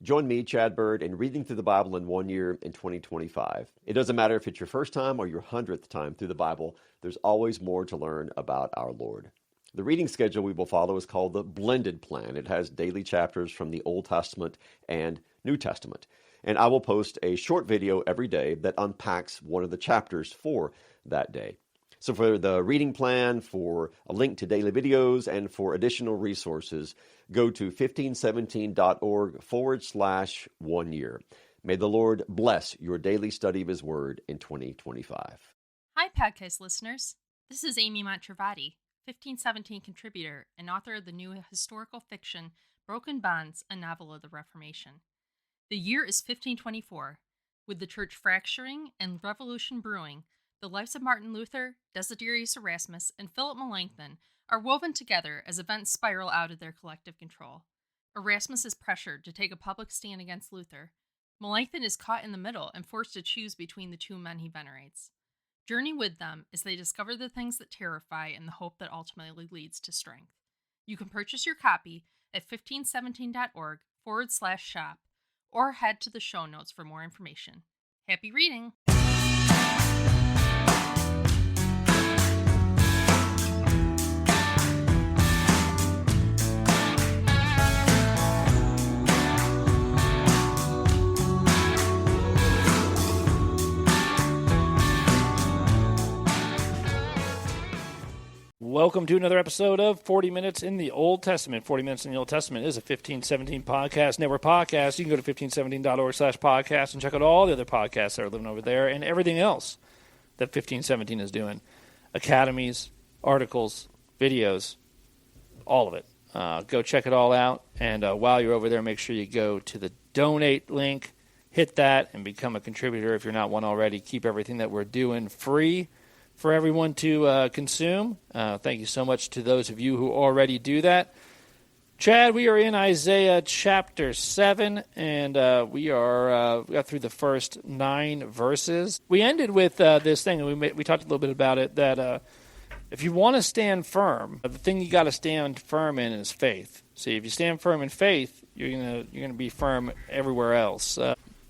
Join me, Chad Bird, in reading through the Bible in 1 year in 2025. It doesn't matter if it's your first time or your 100th time through the Bible, there's always more to learn about our Lord. The reading schedule we will follow is called the Blended Plan. It has daily chapters from the Old Testament and New Testament. And I will post a short video every day that unpacks one of the chapters for that day. So for the reading plan, for a link to daily videos, and for additional resources, go to 1517.org/1 year. May the Lord bless your daily study of His Word in 2025. Hi, podcast listeners. This is Amy Montravati, 1517 contributor and author of the new historical fiction, Broken Bonds, a novel of the Reformation. The year is 1524. With the church fracturing and revolution brewing, the lives of Martin Luther, Desiderius Erasmus, and Philip Melanchthon are woven together as events spiral out of their collective control. Erasmus is pressured to take a public stand against Luther. Melanchthon is caught in the middle and forced to choose between the two men he venerates. Journey with them as they discover the things that terrify and the hope that ultimately leads to strength. You can purchase your copy at 1517.org/shop or head to the show notes for more information. Happy reading! Welcome to another episode of 40 Minutes in the Old Testament. 40 Minutes in the Old Testament is a 1517 podcast network podcast. You can go to 1517.org/podcast and check out all the other podcasts that are living over there and everything else that 1517 is doing. Academies, articles, videos, all of it. Go check it all out. And while you're over there, make sure you go to the donate link, hit that, and become a contributor if you're not one already. Keep everything that we're doing free for everyone to consume. Thank you so much to those of you who already do that. Chad, we are in Isaiah chapter 7, and we got through the first 9 verses. We ended with this thing, and we talked a little bit about it, that if you want to stand firm, the thing you got to stand firm in is faith. See, if you stand firm in faith, you're gonna be firm everywhere else.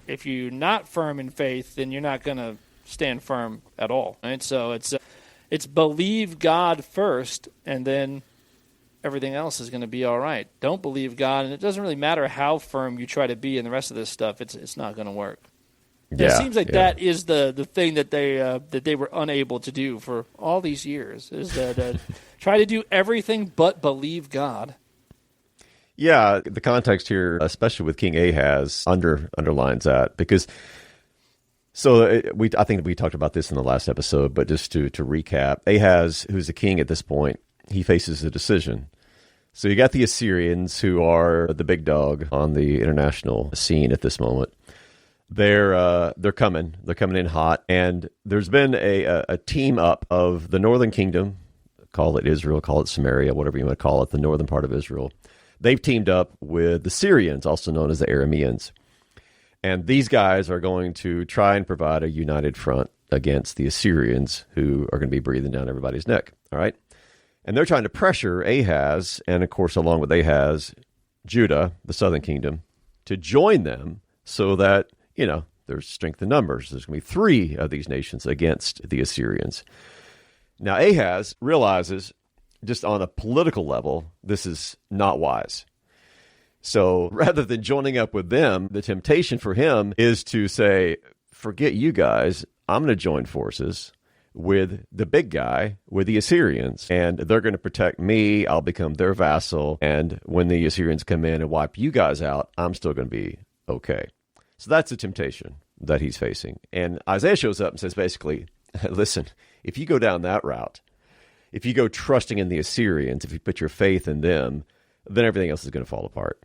If you're not firm in faith, then you're not going to stand firm at all, right? So it's believe God first, and then everything else is going to be all right. Don't believe God, and it doesn't really matter how firm you try to be in the rest of this stuff. It's not going to work. Yeah, it seems like that is the thing that they were unable to do for all these years, is that try to do everything but believe God. Yeah, the context here, especially with King Ahaz, underlines that, because I think we talked about this in the last episode, but just to recap, Ahaz, who's the king at this point, he faces a decision. So you got the Assyrians, who are the big dog on the international scene at this moment. They're coming in hot, and there's been a team up of the northern kingdom, call it Israel, call it Samaria, whatever you want to call it, the northern part of Israel. They've teamed up with the Syrians, also known as the Arameans. And these guys are going to try and provide a united front against the Assyrians, who are going to be breathing down everybody's neck. All right. And they're trying to pressure Ahaz, and of course, along with Ahaz, Judah, the southern kingdom, to join them so that, there's strength in numbers. There's going to be 3 of these nations against the Assyrians. Now, Ahaz realizes, just on a political level, this is not wise. So rather than joining up with them, the temptation for him is to say, forget you guys, I'm going to join forces with the big guy, with the Assyrians, and they're going to protect me. I'll become their vassal, and when the Assyrians come in and wipe you guys out, I'm still going to be okay. So that's the temptation that he's facing. And Isaiah shows up and says, basically, listen, if you go down that route, if you go trusting in the Assyrians, if you put your faith in them, then everything else is going to fall apart.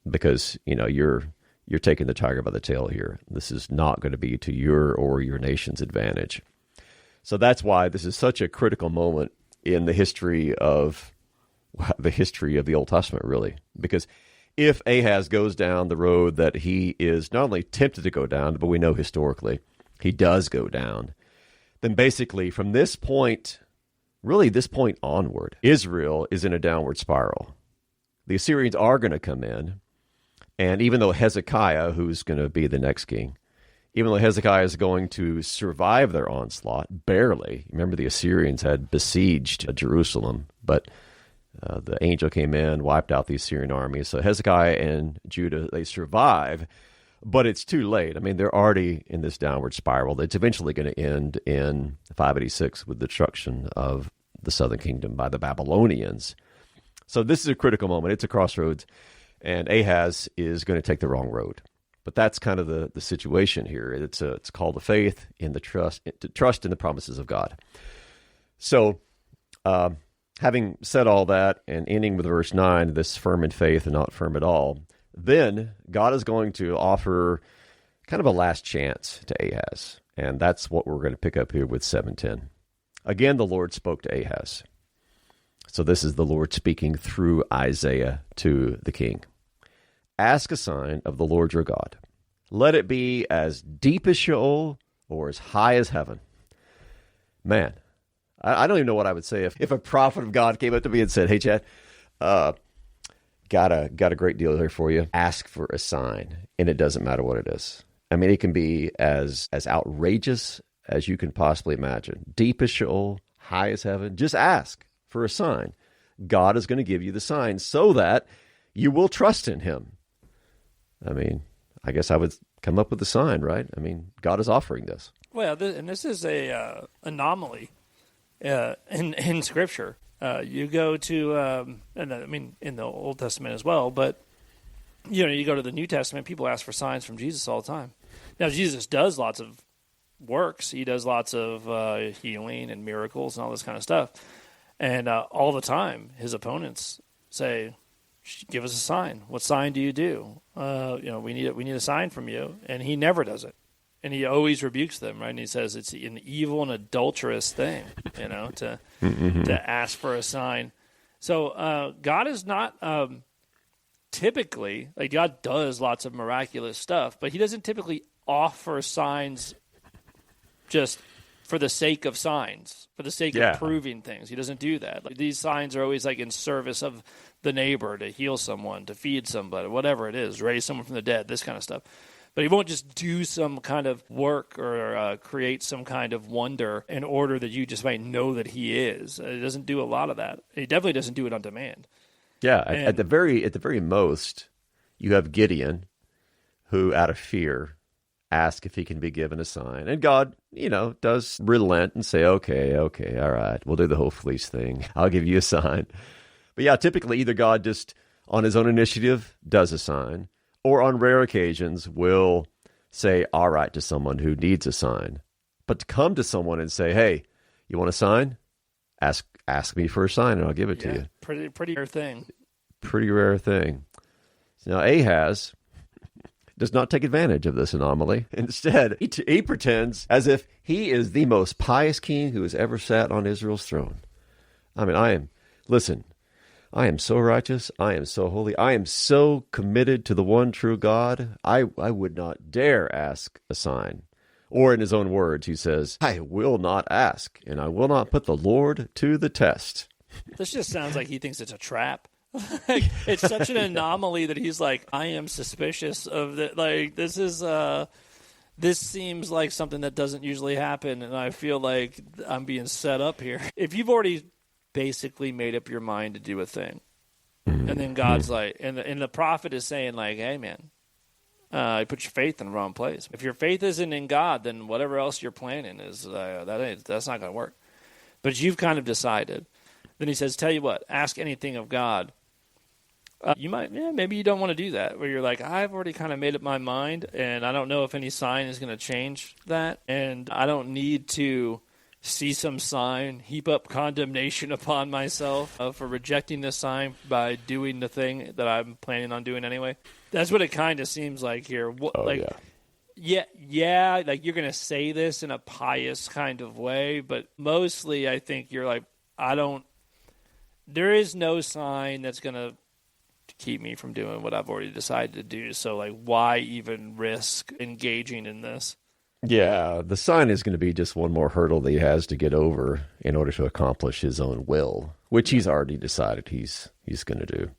Because, you're taking the tiger by the tail here. This is not going to be to your or your nation's advantage. So that's why this is such a critical moment in the history of the Old Testament, really. Because if Ahaz goes down the road that he is not only tempted to go down, but we know historically he does go down, then basically from this point onward, Israel is in a downward spiral. The Assyrians are going to come in, And even though Hezekiah, who's going to be the next king, even though Hezekiah is going to survive their onslaught, barely. Remember, the Assyrians had besieged Jerusalem, but the angel came in, wiped out the Assyrian army. So Hezekiah and Judah, they survive, but it's too late. I mean, they're already in this downward spiral. It's eventually going to end in 586 with the destruction of the southern kingdom by the Babylonians. So this is a critical moment. It's a crossroads, and Ahaz is going to take the wrong road. But that's kind of the situation here. It's a call to faith in the trust in the promises of God. So, having said all that and ending with verse 9, this firm in faith and not firm at all, then God is going to offer kind of a last chance to Ahaz. And that's what we're going to pick up here with 7:10. Again, the Lord spoke to Ahaz. So this is the Lord speaking through Isaiah to the king. Ask a sign of the Lord your God. Let it be as deep as Sheol or as high as heaven. Man, I don't even know what I would say if a prophet of God came up to me and said, hey, Chad, got a great deal here for you. Ask for a sign, and it doesn't matter what it is. I mean, it can be as outrageous as you can possibly imagine. Deep as Sheol, high as heaven. Just ask for a sign. God is going to give you the sign so that you will trust in him. I mean, I guess I would come up with a sign, right? I mean, God is offering this. Well, and this is a anomaly in Scripture. You go to, and I mean, in the Old Testament as well, but you go to the New Testament, people ask for signs from Jesus all the time. Now, Jesus does lots of works. He does lots of healing and miracles and all this kind of stuff. And all the time, his opponents say, give us a sign. What sign do you do? We need a sign from you. And he never does it. And he always rebukes them, right? And he says it's an evil and adulterous thing, to ask for a sign. So God is not typically, like God does lots of miraculous stuff, but he doesn't typically offer signs just for the sake of signs, for the sake of proving things. He doesn't do that. Like, these signs are always like in service of the neighbor, to heal someone, to feed somebody, whatever it is, raise someone from the dead, this kind of stuff. But he won't just do some kind of work or create some kind of wonder in order that you just might know that he is. He doesn't do a lot of that. He definitely doesn't do it on demand. Yeah, at the very most, you have Gideon, who out of fear ask if he can be given a sign. And God, does relent and say, okay, all right, we'll do the whole fleece thing. I'll give you a sign. But yeah, typically either God just on his own initiative does a sign, or on rare occasions will say, all right, to someone who needs a sign. But to come to someone and say, hey, you want a sign? Ask me for a sign and I'll give it to you. Pretty rare thing. Pretty rare thing. Now, Ahaz does not take advantage of this anomaly. Instead, he pretends as if he is the most pious king who has ever sat on Israel's throne. I mean, I am so righteous. I am so holy. I am so committed to the one true God. I would not dare ask a sign. Or in his own words, he says, I will not ask, and I will not put the Lord to the test. This just sounds like he thinks it's a trap. Like, it's such an anomaly that he's like, I am suspicious of that. Like, this seems like something that doesn't usually happen, and I feel like I'm being set up here. If you've already basically made up your mind to do a thing, and then God's like, and the prophet is saying like, hey man, you put your faith in the wrong place. If your faith isn't in God, then whatever else you're planning is that's not going to work. But you've kind of decided. Then he says, tell you what, ask anything of God. Maybe you don't want to do that, where you're like, I've already kind of made up my mind, and I don't know if any sign is going to change that, and I don't need to see some sign, heap up condemnation upon myself for rejecting this sign by doing the thing that I'm planning on doing anyway. That's what it kind of seems like here. Yeah, like you're going to say this in a pious kind of way, but mostly I think you're like, there is no sign that's going to keep me from doing what I've already decided to do. So, like, why even risk engaging in this? Yeah, the sign is going to be just one more hurdle that he has to get over in order to accomplish his own will, which he's already decided he's going to do.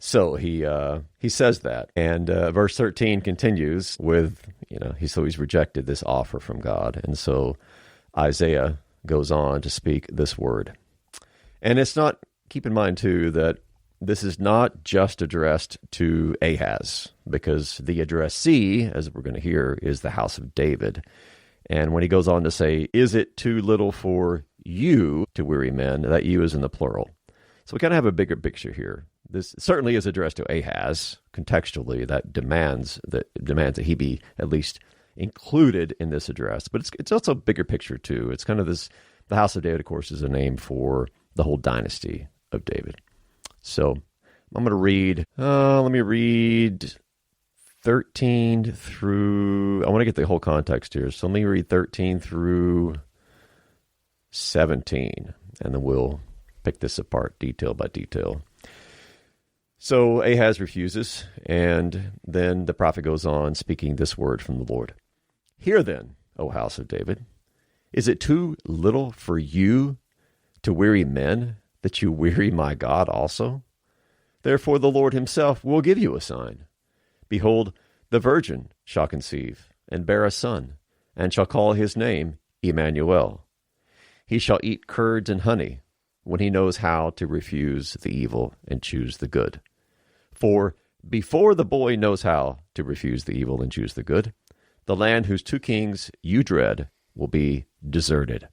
So he says that, and verse 13 continues with, he's rejected this offer from God, and so Isaiah goes on to speak this word. And it's not, keep in mind too, that this is not just addressed to Ahaz, because the addressee, as we're going to hear, is the house of David. And when he goes on to say, is it too little for you to weary men, that you is in the plural. So we kind of have a bigger picture here. This certainly is addressed to Ahaz, contextually, that demands that he be at least included in this address. But it's also a bigger picture too. It's kind of this, the house of David, of course, is a name for the whole dynasty of David. So I'm going to read, let me read 13 through, I want to get the whole context here. So let me read 13 through 17, and then we'll pick this apart detail by detail. So Ahaz refuses, and then the prophet goes on speaking this word from the Lord. Hear then, O house of David, is it too little for you to weary men, that you weary my God also? Therefore the Lord himself will give you a sign. Behold, the virgin shall conceive, and bear a son, and shall call his name Immanuel. He shall eat curds and honey, when he knows how to refuse the evil and choose the good. For before the boy knows how to refuse the evil and choose the good, the land whose two kings you dread will be deserted.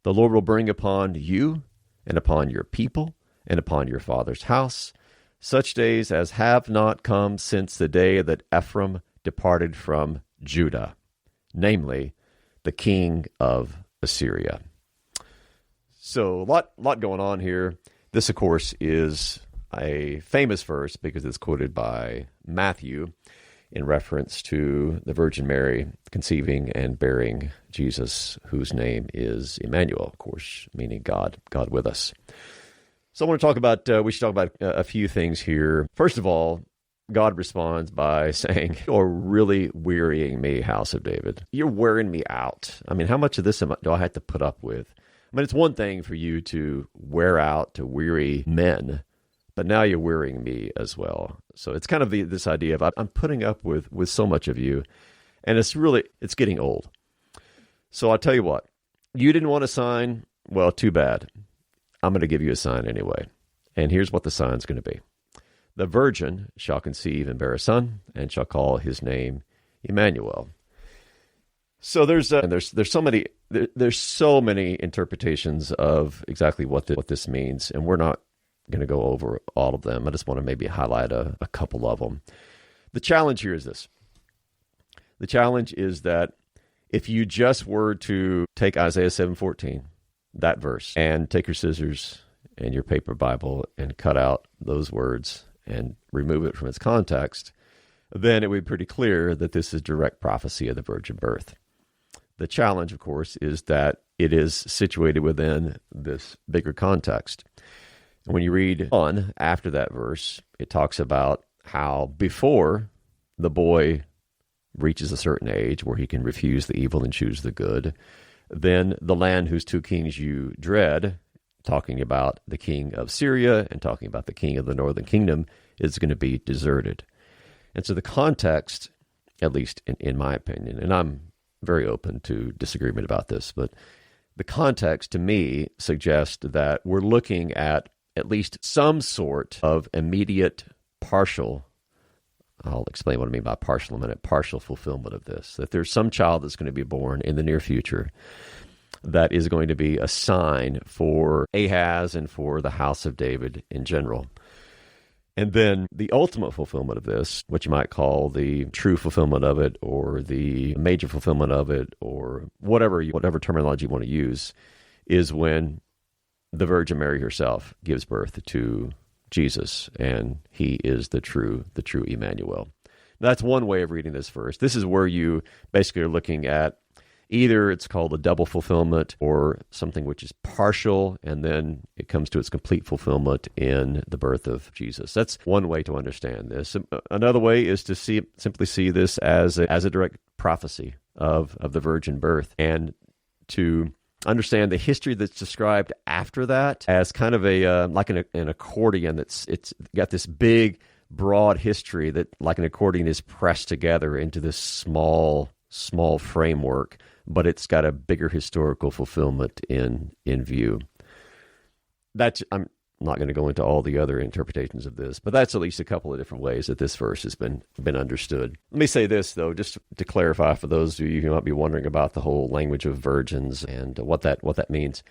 The Lord will bring upon you and upon your people and upon your father's house such days as have not come since the day that Ephraim departed from Judah, namely the king of Assyria. So a lot going on here. This, of course, is a famous verse because it's quoted by Matthew in reference to the Virgin Mary conceiving and bearing Jesus, whose name is Immanuel, of course, meaning God with us. So I want to talk about, we should talk about a few things here. First of all, God responds by saying, you're really wearying me, house of David. You're wearing me out. I mean, how much of this do I have to put up with? I mean, it's one thing for you to wear out, to weary men, but now you're wearying me as well. So it's kind of this idea of I'm putting up with so much of you, and it's getting old. So I'll tell you what, you didn't want a sign? Well, too bad. I'm going to give you a sign anyway. And here's what the sign's going to be. The virgin shall conceive and bear a son, and shall call his name Immanuel. So there's so many interpretations of exactly what this means, and we're not going to go over all of them. I just want to maybe highlight a couple of them. The challenge here is this. The challenge is that if you just were to take Isaiah 7:14, that verse, and take your scissors and your paper Bible and cut out those words and remove it from its context, then it would be pretty clear that this is direct prophecy of the virgin birth. The challenge, of course, is that it is situated within this bigger context. When you read on after that verse, it talks about how before the boy reaches a certain age where he can refuse the evil and choose the good, then the land whose two kings you dread, talking about the king of Syria and talking about the king of the northern kingdom, is going to be deserted. And so the context, at least in my opinion, and I'm very open to disagreement about this, but the context to me suggests that we're looking at least some sort of immediate partial, I'll explain what I mean by partial in a minute, partial fulfillment of this, that there's some child that's going to be born in the near future that is going to be a sign for Ahaz and for the house of David in general. And then the ultimate fulfillment of this, what you might call the true fulfillment of it, or the major fulfillment of it, or whatever terminology you want to use, is when the Virgin Mary herself gives birth to Jesus, and he is the true Immanuel. That's one way of reading this verse. This is where you basically are looking at either it's called a double fulfillment or something which is partial, and then it comes to its complete fulfillment in the birth of Jesus. That's one way to understand this. Another way is to simply see this as a direct prophecy of the virgin birth, and to understand the history that's described after that as kind of a like an accordion. It's got this big, broad history that, like an accordion, is pressed together into this small framework, but it's got a bigger historical fulfillment in view. I'm not going to go into all the other interpretations of this, but that's at least a couple of different ways that this verse has been understood. Let me say this, though, just to clarify for those of you who might be wondering about the whole language of virgins and what that means.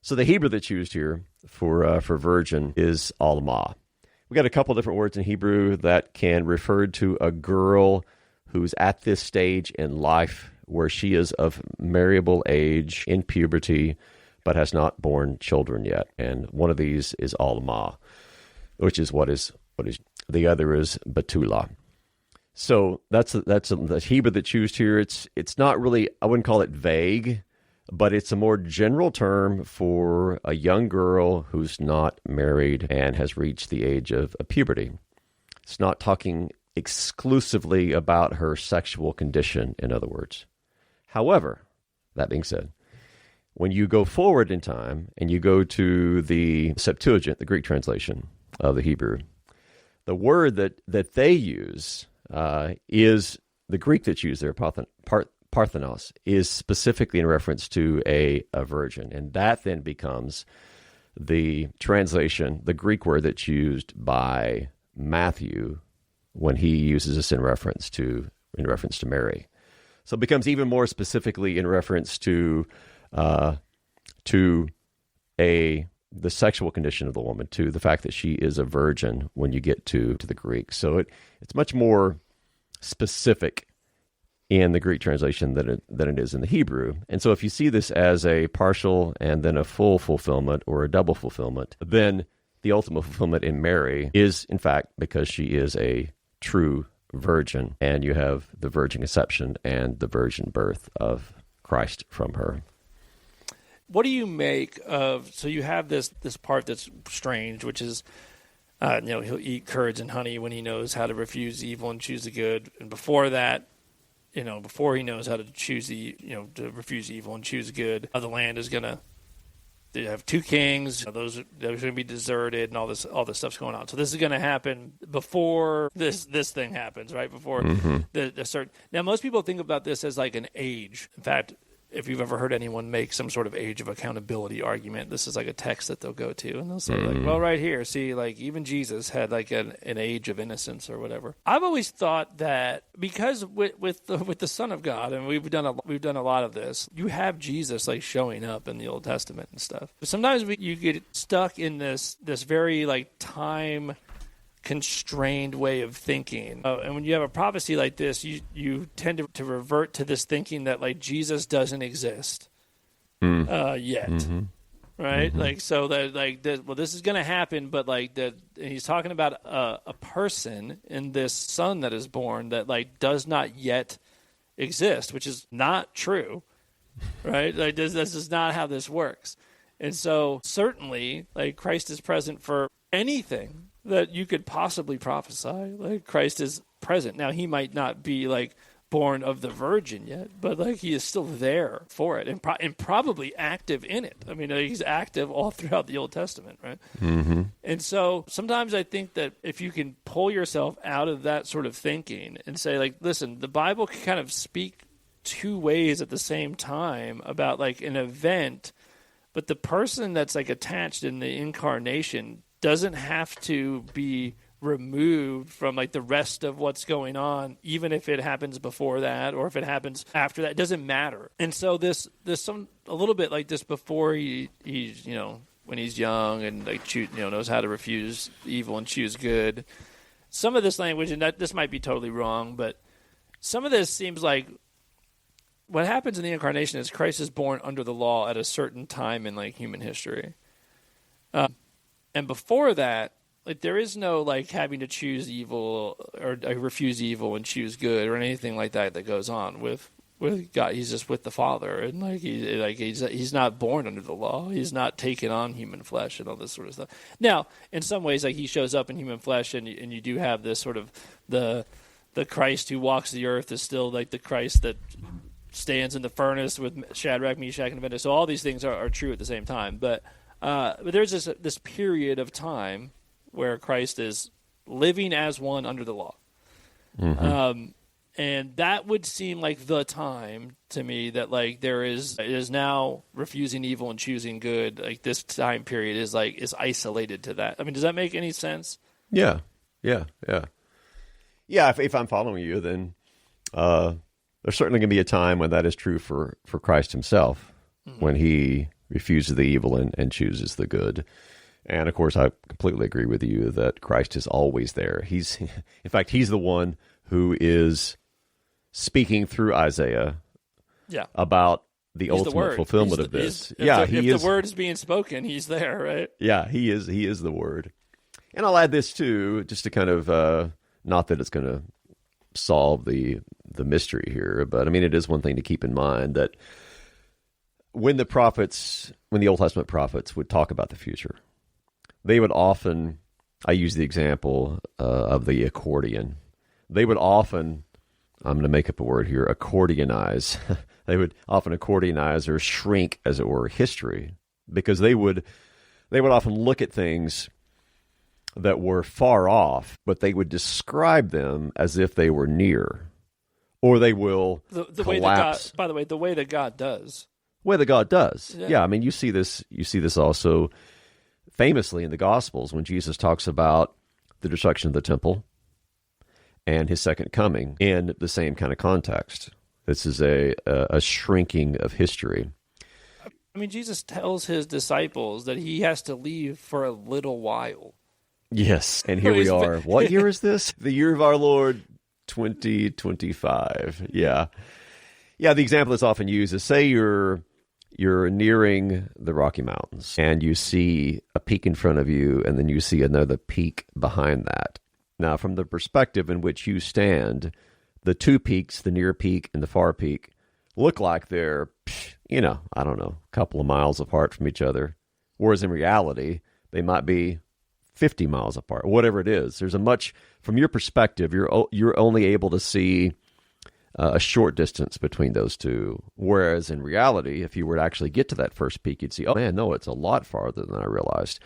So the Hebrew that's used here for virgin is alma. We got a couple different words in Hebrew that can refer to a girl who's at this stage in life where she is of marriageable age, in puberty, but has not borne children yet. And one of these is alma, which is what is the other is betula. So that's the Hebrew that's used here. It's not really, I wouldn't call it vague, but it's a more general term for a young girl who's not married and has reached the age of puberty. It's not talking exclusively about her sexual condition, in other words. However, that being said, when you go forward in time and you go to the Septuagint, the Greek translation of the Hebrew, the word that they use is the Greek that's used there, parthenos, is specifically in reference to a virgin. And that then becomes the translation, the Greek word that's used by Matthew when he uses this in reference to Mary. So it becomes even more specifically in reference to the sexual condition of the woman, to the fact that she is a virgin when you get to the Greek. So it's much more specific in the Greek translation than it is in the Hebrew. And so if you see this as a partial and then a full fulfillment or a double fulfillment, then the ultimate fulfillment in Mary is, in fact, because she is a true virgin, and you have the virgin conception and the virgin birth of Christ from her. What do you make of, so you have this part that's strange, which is, he'll eat curds and honey when he knows how to refuse evil and choose the good. And before that, before he knows how to choose to refuse evil and choose good, the land is going to have two kings, those are going to be deserted, and all this stuff's going on. So this is going to happen before this thing happens, right? Before the start. Now, most people think about this as like an age. In fact, if you've ever heard anyone make some sort of age of accountability argument, this is like a text that they'll go to, and they'll say, like, well, right here, see, like, even Jesus had like an age of innocence or whatever. I've always thought that because with the Son of God, and we've done a lot of this, you have Jesus like showing up in the Old Testament and stuff. But sometimes you get stuck in this very like time constrained way of thinking, and when you have a prophecy like this, you tend to revert to this thinking that like Jesus doesn't exist yet, right? Like, so that like this is going to happen, but like that he's talking about a person in this son that is born that like does not yet exist, which is not true, right? Like this is not how this works. And so certainly like Christ is present for anything that you could possibly prophesy. Like Christ is present. Now he might not be like born of the virgin yet, but like he is still there for it and probably active in it. I mean, he's active all throughout the Old Testament, right? And so sometimes I think that if you can pull yourself out of that sort of thinking and say like, listen, the Bible can kind of speak two ways at the same time about like an event, but the person that's like attached in the incarnation doesn't have to be removed from like the rest of what's going on, even if it happens before that or if it happens after that. It doesn't matter. And so there's a little bit like this before he's when he's young and like knows how to refuse evil and choose good. Some of this language, and this might be totally wrong, but some of this seems like what happens in the incarnation is Christ is born under the law at a certain time in like human history. And before that, like there is no like having to choose evil or refuse evil and choose good or anything like that goes on with God. He's just with the Father, and like he's not born under the law. He's not taken on human flesh and all this sort of stuff. Now, in some ways, like he shows up in human flesh, and you do have this sort of the Christ who walks the earth is still like the Christ that stands in the furnace with Shadrach, Meshach, and Abednego. So all these things are true at the same time. But there's this period of time where Christ is living as one under the law. And that would seem like the time to me that like it is now refusing evil and choosing good. Like this time period is isolated to that. I mean, does that make any sense? Yeah. If I'm following you, then there's certainly going to be a time when that is true for Christ himself, when he refuses the evil and chooses the good. And of course, I completely agree with you that Christ is always there. In fact, he's the one who is speaking through Isaiah about the ultimate fulfillment of this. If the word is being spoken, he's there, right? Yeah, he is the word. And I'll add this too, just to kind of, not that it's going to solve the mystery here, but I mean, it is one thing to keep in mind that when the Old Testament prophets would talk about the future, they would often, I use the example of the accordion. They would often, I'm going to make up a word here, accordionize. They would often accordionize or shrink, as it were, history, because they would often look at things that were far off, but they would describe them as if they were near, or they will the collapse. Way that God, by the way, the way that God does. Way that God does. Yeah, I mean, you see this also famously in the Gospels when Jesus talks about the destruction of the temple and his second coming in the same kind of context. This is a shrinking of history. I mean, Jesus tells his disciples that he has to leave for a little while. Yes, and here we are. What year is this? The year of our Lord, 2025. Yeah. Yeah, the example that's often used is, say you're nearing the Rocky Mountains and you see a peak in front of you and then you see another peak behind that. Now, from the perspective in which you stand, the two peaks, the near peak and the far peak, look like they're, I don't know, a couple of miles apart from each other. Whereas in reality, they might be 50 miles apart, whatever it is. There's from your perspective, you're only able to see a short distance between those two. Whereas in reality, if you were to actually get to that first peak, you'd see, oh man, no, it's a lot farther than I realized.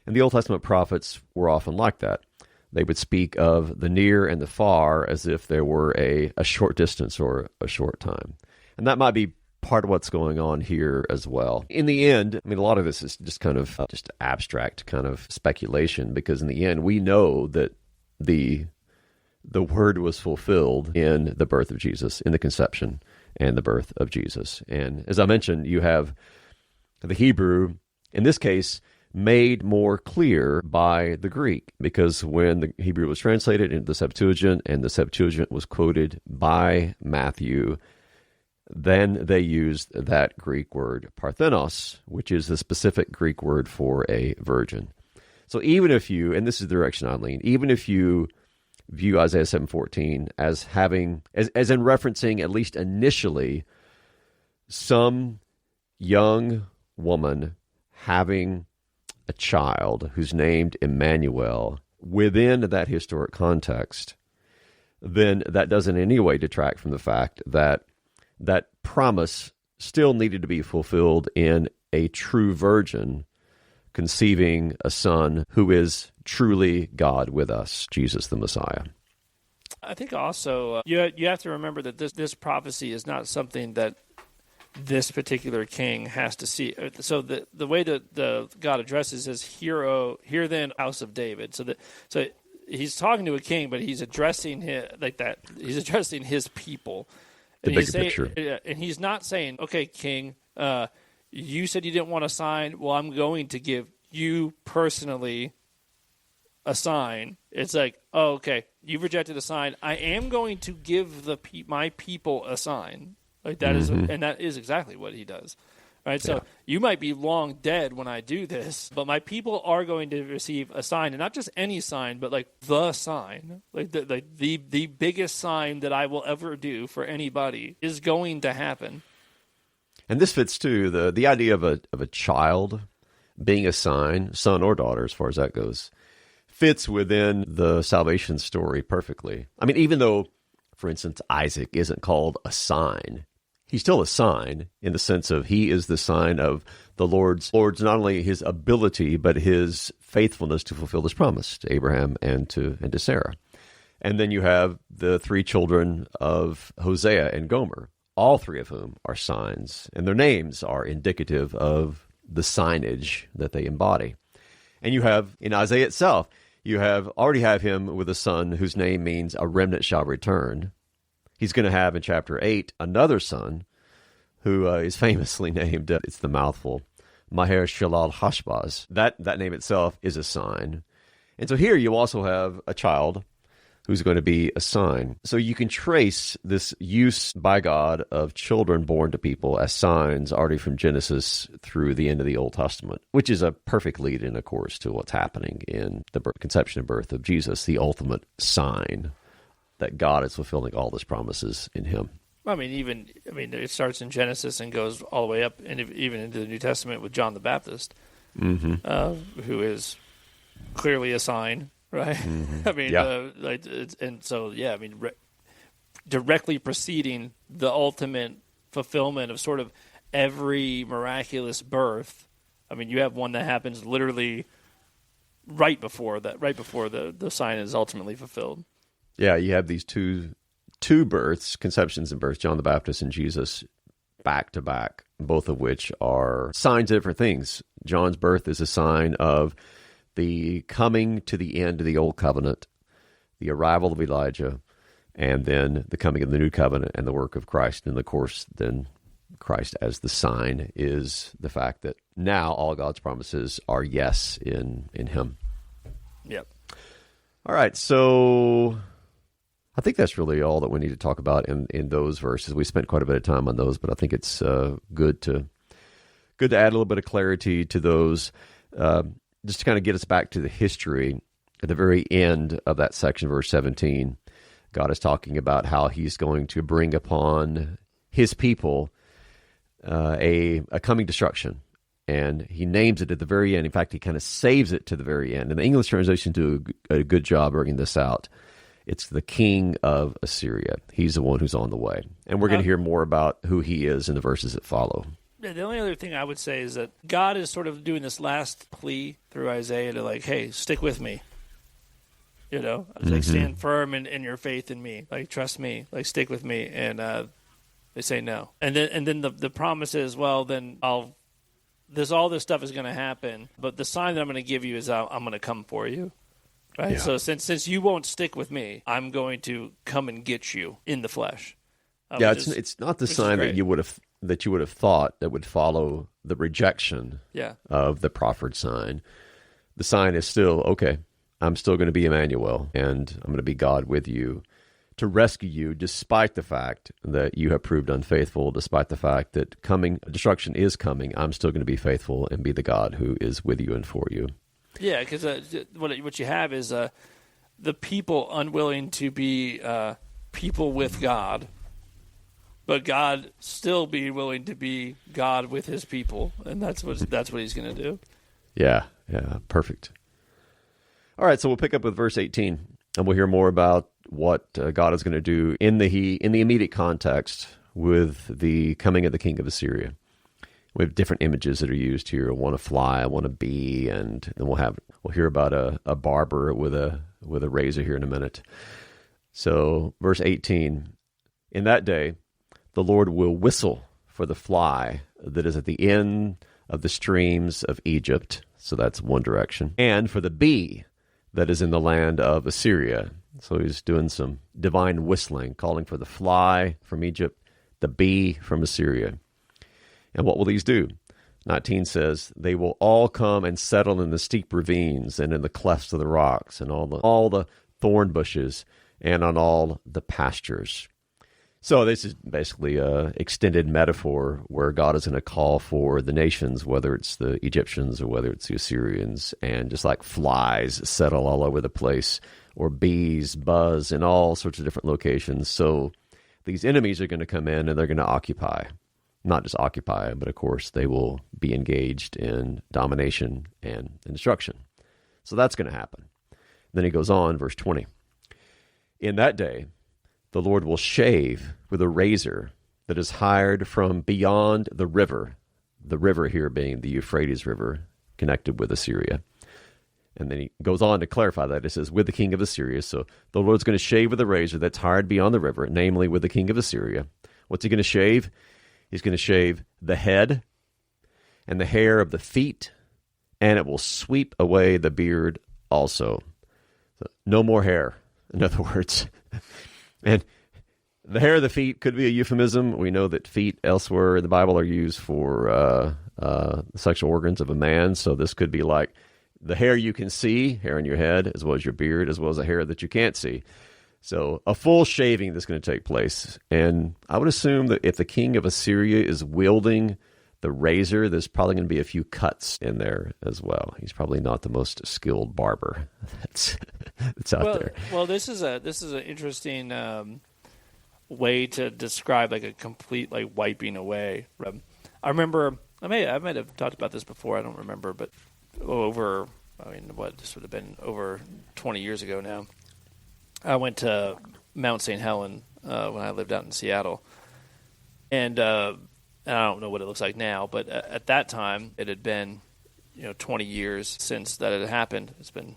And the Old Testament prophets were often like that. They would speak of the near and the far as if there were a short distance or a short time. And that might be part of what's going on here as well. In the end, I mean, a lot of this is just kind of just abstract kind of speculation, because in the end, we know that the word was fulfilled in the birth of Jesus, in the conception and the birth of Jesus. And as I mentioned, you have the Hebrew, in this case, made more clear by the Greek, because when the Hebrew was translated into the Septuagint and the Septuagint was quoted by Matthew, then they used that Greek word parthenos, which is the specific Greek word for a virgin. So even if you, and this is the direction I lean, even if you view Isaiah 7:14 as having, as in referencing, at least initially, some young woman having a child who's named Immanuel within that historic context, then that doesn't in any way detract from the fact that that promise still needed to be fulfilled in a true virgin conceiving a son who is truly God with us, Jesus the Messiah. I think also you have to remember that this prophecy is not something that this particular king has to see. So the way that the God addresses is, hear then, house of David. So he's talking to a king, but he's addressing He's addressing his people. The bigger picture. And he's not saying, okay, king, you said you didn't want a sign. Well, I'm going to give you personally a sign. It's like, oh, okay, you've rejected a sign. I am going to give my people a sign. Like that is, and that is exactly what he does. Right? So you might be long dead when I do this, but my people are going to receive a sign, and not just any sign, but like the sign, like the biggest sign that I will ever do for anybody is going to happen. And this fits too, the idea of a child being a sign, son or daughter, as far as that goes, fits within the salvation story perfectly. I mean, even though, for instance, Isaac isn't called a sign He's still a sign in the sense of he is the sign of the Lord's not only his ability, but his faithfulness to fulfill his promise to Abraham and to Sarah. And then you have the three children of Hosea and Gomer, all three of whom are signs, and their names are indicative of the signage that they embody. And you have, in Isaiah itself, you already have him with a son whose name means a remnant shall return. He's going to have in chapter 8 another son who is famously named, it's the mouthful, Maher Shalal Hashbaz. That name itself is a sign. And so here you also have a child who's going to be a sign. So you can trace this use by God of children born to people as signs already from Genesis through the end of the Old Testament, which is a perfect lead-in, of course, to what's happening in the conception and birth of Jesus, the ultimate sign that God is fulfilling all his promises in him. It starts in Genesis and goes all the way up, and even into the New Testament with John the Baptist, who is clearly a sign, right? Mm-hmm. Directly preceding the ultimate fulfillment of sort of every miraculous birth. I mean, you have one that happens literally right before the sign is ultimately fulfilled. Yeah, you have these two births, conceptions and births, John the Baptist and Jesus, back to back, both of which are signs of different things. John's birth is a sign of the coming to the end of the Old Covenant, the arrival of Elijah, and then the coming of the New Covenant and the work of Christ. And of course, then Christ as the sign is the fact that now all God's promises are yes in him. Yep. All right, so I think that's really all that we need to talk about in those verses. We spent quite a bit of time on those, but I think it's good to add a little bit of clarity to those, just to kind of get us back to the history. At the very end of that section, verse 17, God is talking about how he's going to bring upon his people a coming destruction. And he names it at the very end. In fact, he kind of saves it to the very end. And the English translation do a good job bringing this out. It's the king of Assyria. He's the one who's on the way. And we're going to hear more about who he is in the verses that follow. The only other thing I would say is that God is sort of doing this last plea through Isaiah to like, hey, stick with me. You know, like stand firm in your faith in me. Like, trust me. Like, stick with me. And they say no. And then the promise is, well, then all this stuff is going to happen. But the sign that I'm going to give you is I'm going to come for you. Right. Yeah. So since you won't stick with me, I'm going to come and get you in the flesh. It's not the sign that you would have thought that would follow the rejection of the proffered sign. The sign is still, okay, I'm still going to be Immanuel, and I'm going to be God with you to rescue you, despite the fact that you have proved unfaithful, despite the fact that destruction is coming. I'm still going to be faithful and be the God who is with you and for you. Yeah, because what you have is the people unwilling to be people with God, but God still being willing to be God with his people, and that's what he's going to do. Yeah, perfect. All right, so we'll pick up with verse 18, and we'll hear more about what God is going to do in the immediate context with the coming of the king of Assyria. We have different images that are used here. One a fly, one a bee, and then we'll hear about a barber with a razor here in a minute. So, verse 18, in that day, the Lord will whistle for the fly that is at the end of the streams of Egypt. So that's one direction. And for the bee that is in the land of Assyria. So he's doing some divine whistling, calling for the fly from Egypt, the bee from Assyria. And what will these do? 19 says, they will all come and settle in the steep ravines and in the clefts of the rocks and all the thorn bushes and on all the pastures. So this is basically an extended metaphor where God is going to call for the nations, whether it's the Egyptians or whether it's the Assyrians, and just like flies settle all over the place, or bees buzz in all sorts of different locations. So these enemies are going to come in and they're going to occupy. Not just occupy, but of course they will be engaged in domination and destruction. So that's going to happen. Then he goes on, verse 20. In that day, the Lord will shave with a razor that is hired from beyond the river here being the Euphrates River, connected with Assyria. And then he goes on to clarify that. It says, with the king of Assyria. So the Lord's going to shave with a razor that's hired beyond the river, namely with the king of Assyria. What's he going to shave? He's going to shave the head and the hair of the feet, and it will sweep away the beard also. So no more hair, in other words. And the hair of the feet could be a euphemism. We know that feet elsewhere in the Bible are used for sexual organs of a man. So this could be like the hair you can see, hair on your head, as well as your beard, as well as the hair that you can't see. So a full shaving that's going to take place. And I would assume that if the king of Assyria is wielding the razor, there's probably going to be a few cuts in there as well. He's probably not the most skilled barber that's out there. Well, this is an interesting way to describe like a complete like wiping away. I remember I might have talked about this before. I don't remember, but this would have been over 20 years ago now. I went to Mount St. Helen when I lived out in Seattle, and I don't know what it looks like now, but at that time it had been 20 years since that had happened. It's been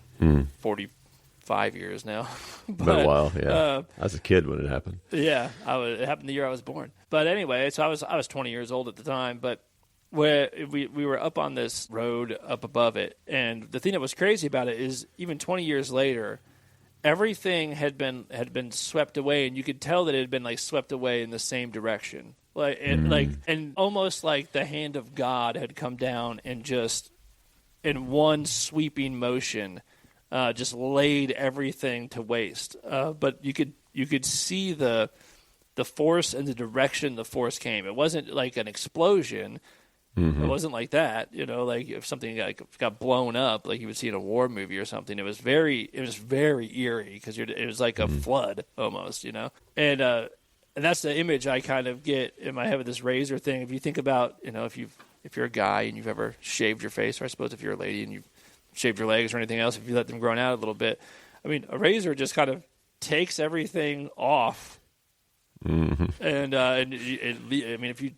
45 years now. Been a while, yeah. I was a kid when it happened. Yeah, it happened the year I was born. But anyway, so I was 20 years old at the time, but where we were up on this road up above it, and the thing that was crazy about it is even 20 years later, everything had been swept away, and you could tell that it had been like swept away in the same direction, and almost like the hand of God had come down and just in one sweeping motion, just laid everything to waste. But you could see the force and the direction the force came. It wasn't like an explosion. Mm-hmm. It wasn't like that, like if something got blown up, like you would see in a war movie or something. It was very eerie because it was like a flood almost, and that's the image I kind of get in my head with this razor thing. If you think about, if you're a guy and you've ever shaved your face, or I suppose if you're a lady and you've shaved your legs or anything else, if you let them grow out a little bit, I mean, a razor just kind of takes everything off, and if you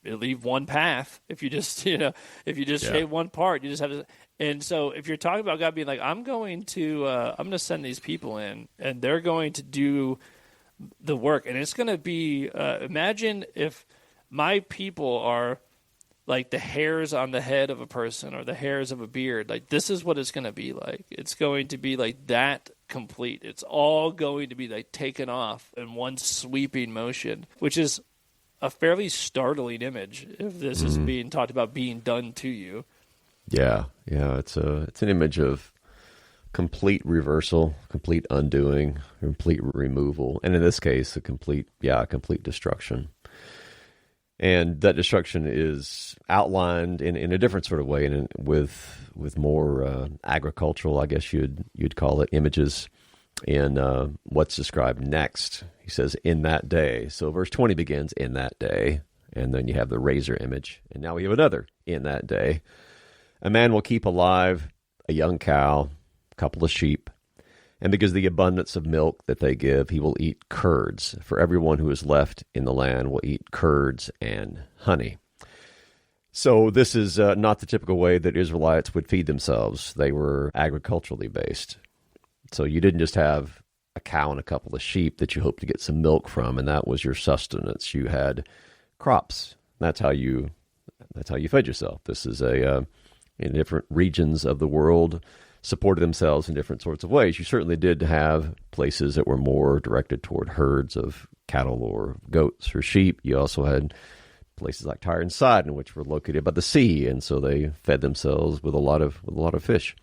leave one path, if you just shave one part, you just have to. And so if you're talking about God being like, I'm going to send these people in, and they're going to do the work, and it's going to be. Imagine if my people are like the hairs on the head of a person or the hairs of a beard. Like, this is what it's going to be like. It's going to be like that complete. It's all going to be like taken off in one sweeping motion, which is a fairly startling image if this is being talked about being done to you. Yeah, it's an image of complete reversal, complete undoing, complete removal, and in this case, a complete destruction. And that destruction is outlined in a different sort of way, and with more agricultural, I guess you'd call it, images. And what's described next, he says, in that day. So verse 20 begins, in that day, and then you have the razor image. And now we have another, in that day. A man will keep alive a young cow, a couple of sheep, and because of the abundance of milk that they give, he will eat curds. For everyone who is left in the land will eat curds and honey. So this is not the typical way that Israelites would feed themselves. They were agriculturally based. So you didn't just have a cow and a couple of sheep that you hoped to get some milk from, and that was your sustenance. You had crops. That's how you fed yourself. This is in different regions of the world, supported themselves in different sorts of ways. You certainly did have places that were more directed toward herds of cattle or goats or sheep. You also had places like Tyre and Sidon, which were located by the sea, and so they fed themselves with a lot of fish.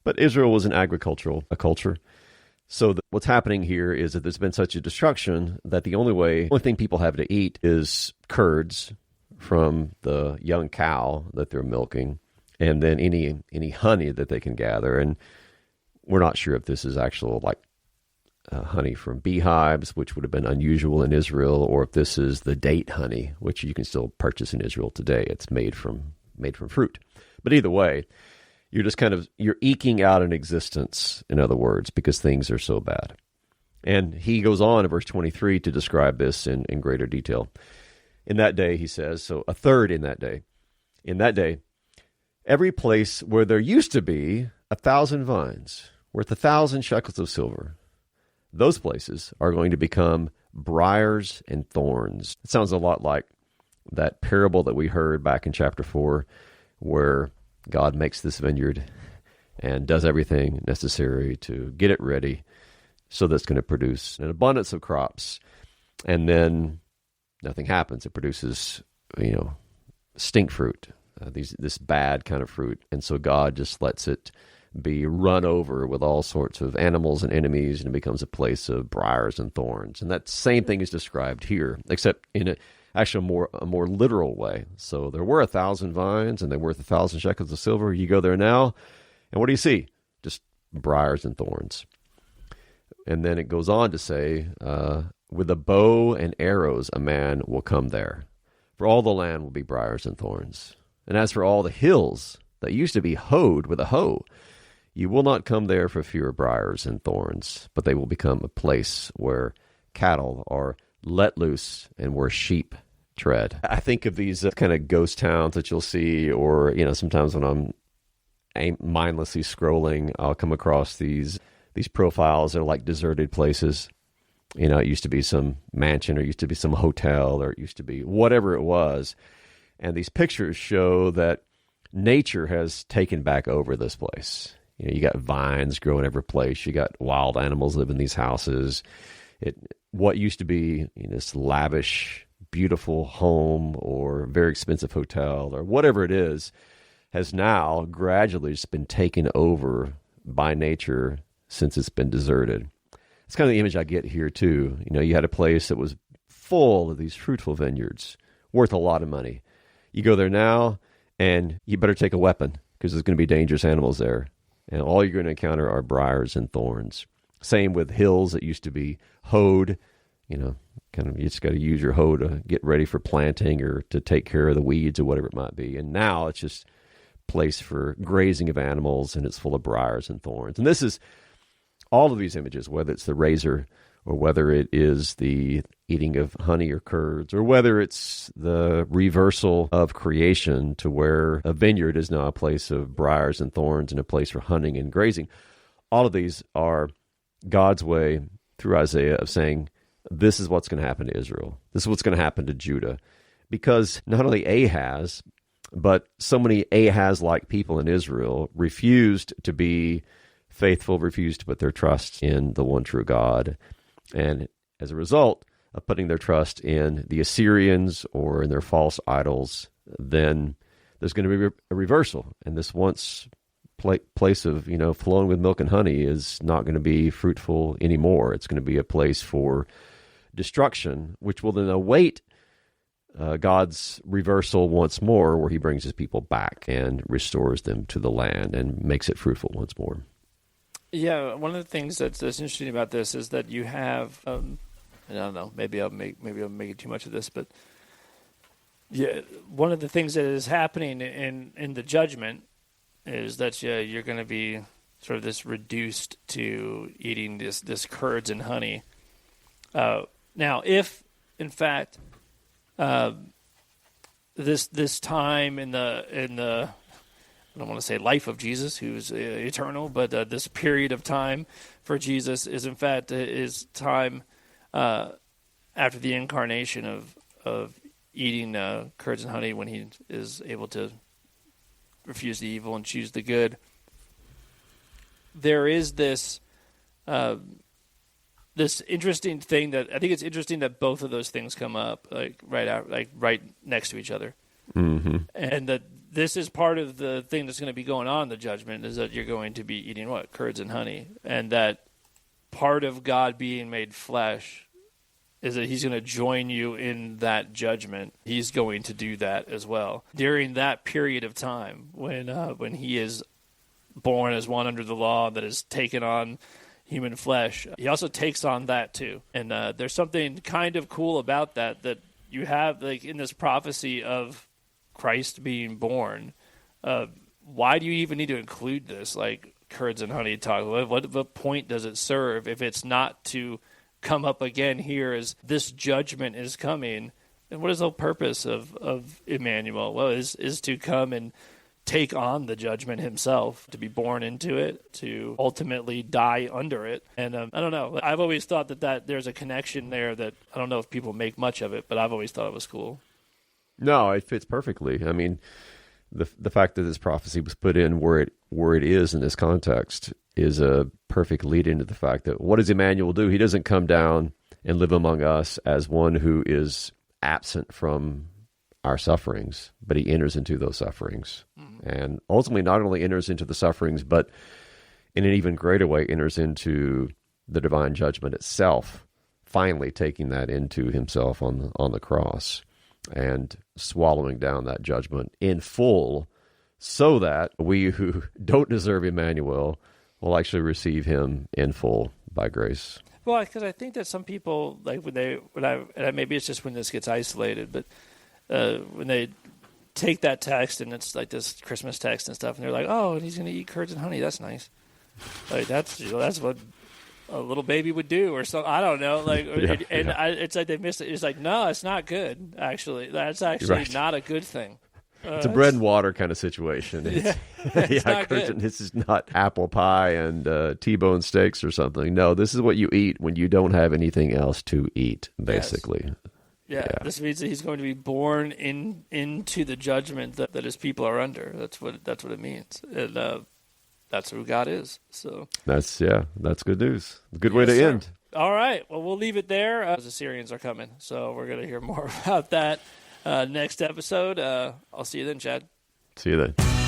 But Israel was an agricultural culture. So what's happening here is that there's been such a destruction that the only thing people have to eat is curds from the young cow that they're milking, and then any honey that they can gather. And we're not sure if this is actual honey from beehives, which would have been unusual in Israel, or if this is the date honey, which you can still purchase in Israel today. It's made from fruit. But either way, you're just you're eking out an existence, in other words, because things are so bad. And he goes on in verse 23 to describe this in greater detail. In that day, he says, so a third in that day. In that day, every place where there used to be 1,000 vines worth 1,000 shekels of silver, those places are going to become briars and thorns. It sounds a lot like that parable that we heard back in chapter 4, where God makes this vineyard and does everything necessary to get it ready so that it's going to produce an abundance of crops. And then nothing happens. It produces, stink fruit, this bad kind of fruit. And so God just lets it be run over with all sorts of animals and enemies, and it becomes a place of briars and thorns. And that same thing is described here, except in actually a more literal way. So there were 1,000 vines, and they were worth 1,000 shekels of silver. You go there now, and what do you see? Just briars and thorns. And then it goes on to say, with a bow and arrows a man will come there, for all the land will be briars and thorns. And as for all the hills that used to be hoed with a hoe, you will not come there for fear briars and thorns, but they will become a place where cattle are let loose and where sheep tread. I think of these kind of ghost towns that you'll see, or, sometimes when I'm mindlessly scrolling, I'll come across these profiles that are like deserted places. It used to be some mansion, or it used to be some hotel, or it used to be whatever it was. And these pictures show that nature has taken back over this place. You got vines growing every place. You got wild animals live in these houses. What used to be this lavish, beautiful home or very expensive hotel or whatever it is, has now gradually just been taken over by nature since it's been deserted. It's kind of the image I get here too. You had a place that was full of these fruitful vineyards, worth a lot of money. You go there now, and you better take a weapon because there's going to be dangerous animals there. And all you're going to encounter are briars and thorns. Same with hills that used to be hoed. You just got to use your hoe to get ready for planting or to take care of the weeds or whatever it might be. And now it's just a place for grazing of animals, and it's full of briars and thorns. And this is all of these images, whether it's the razor or whether it is the eating of honey or curds, or whether it's the reversal of creation to where a vineyard is now a place of briars and thorns and a place for hunting and grazing. All of these are God's way through Isaiah of saying, this is what's going to happen to Israel. This is what's going to happen to Judah. Because not only Ahaz, but so many Ahaz-like people in Israel refused to be faithful, refused to put their trust in the one true God. And as a result of putting their trust in the Assyrians or in their false idols, then there's going to be a reversal. And this once place of, flowing with milk and honey is not going to be fruitful anymore. It's going to be a place for destruction, which will then await God's reversal once more, where he brings his people back and restores them to the land and makes it fruitful once more. Yeah, one of the things that's interesting about this is that you have, I don't know, maybe I'm making too much of this, but yeah, one of the things that is happening in the judgment is that you're going to be sort of this reduced to eating this curds and honey. Now, if in fact this time in the I don't want to say life of Jesus, who's eternal, but this period of time for Jesus is in fact his time after the incarnation of eating curds and honey, when he is able to refuse the evil and choose the good. There is this interesting thing that I think it's interesting that both of those things come up right next to each other, and that this is part of the thing that's going to be going on in the judgment, is that you're going to be eating what? Curds and honey. And that part of God being made flesh is that he's going to join you in that judgment. He's going to do that as well. During that period of time when he is born as one under the law that has taken on human flesh, he also takes on that too. And there's something kind of cool about that you have, like, in this prophecy of Christ being born. Why do you even need to include this, like curds and honey talk? What point does it serve if it's not to come up again here as this judgment is coming. And what is the whole purpose of Immanuel? Well, is to come and take on the judgment himself, to be born into it, to ultimately die under it. And I don't know. I've always thought that there's a connection there that I don't know if people make much of it, but I've always thought it was cool. No, it fits perfectly. I mean, the fact that this prophecy was put in where it is in this context is a perfect lead into the fact that what does Immanuel do? He doesn't come down and live among us as one who is absent from our sufferings, but he enters into those sufferings. Mm-hmm. And ultimately not only enters into the sufferings, but in an even greater way enters into the divine judgment itself, finally taking that into himself on the cross and swallowing down that judgment in full, so that we who don't deserve Immanuel will actually receive him in full by grace. Well, because I think that some people, like maybe it's just when this gets isolated, but when they take that text and it's like this Christmas text and stuff, and they're like, "Oh, and he's going to eat curds and honey. That's nice." Like that's what a little baby would do, or something. I don't know. Like, it's like they missed it. It's like, no, it's not good. Actually, that's actually not a good thing. It's a bread and water kind of situation. It's not good. This is not apple pie and T-bone steaks or something. No, this is what you eat when you don't have anything else to eat, basically. Yes. Yeah, this means that he's going to be born into the judgment that his people are under. That's what it means, and that's who God is. So that's good news. Good way to end. All right, well, we'll leave it there. The Assyrians are coming, so we're going to hear more about that next episode. I'll see you then, Chad. See you then.